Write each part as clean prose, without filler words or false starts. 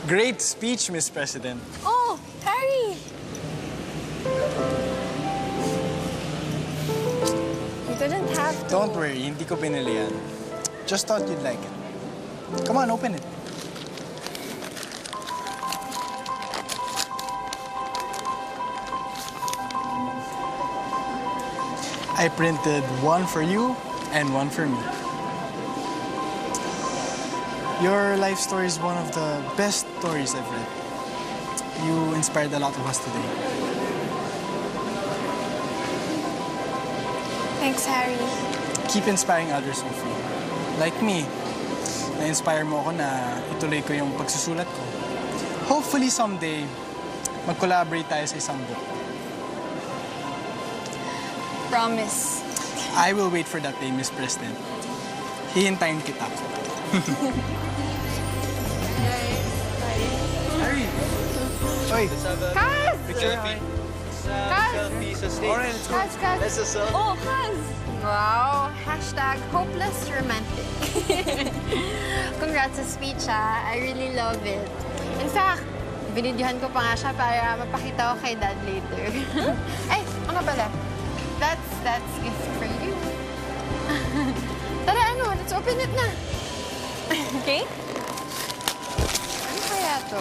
Great speech, Miss President. Oh, Harry! You didn't have to. Don't worry, hindi ko binili yan. Just thought you'd like it. Come on, open it. I printed one for you and one for me. Your life story is one of the best stories I've read. You inspired a lot of us today. Thanks, Harry. Keep inspiring others, Sophie. Like me, na-inspire mo ako na ituloy ko yung pagsusulat ko. Hopefully someday, mag-collaborate tayo sa isang book. Promise. I will wait for that day, Miss President. Hihintayin kita. Harry! Oy! Kaz! Picture? Kaz! Alright, let's go. Kaz! Let's just... Oh, Kaz! Wow! Hashtag hopeless romantic. Congrats sa speech, ha? I really love it. In fact, binidyohan ko pa nga siya para mapakita ko kay Dad later. Ay, ano pala? That's gift for you. Tara, let's open it na. Okay? Ano kaya to?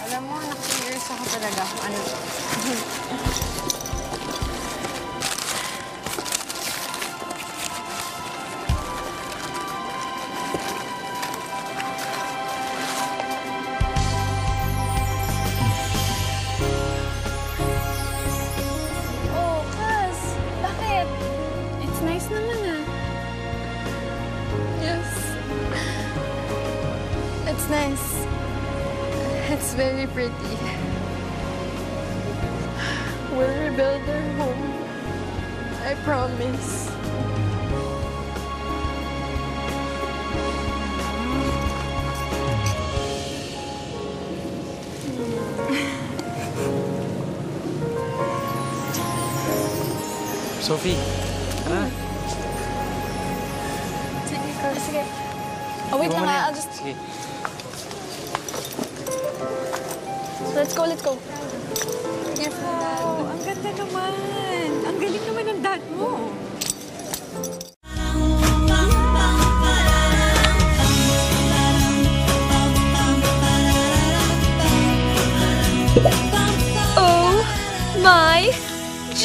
Alam mo, na-curious ako talaga kung ano to. Nice naman, ah. Yes. It's nice. It's very pretty. We'll rebuild our home. I promise. Sophie, ah. Sige. Oh, wait lang, I'll just... Sige. Let's go. Yes, Dad. Ang ganda naman. Ang galing naman ng dad mo. Oh my G!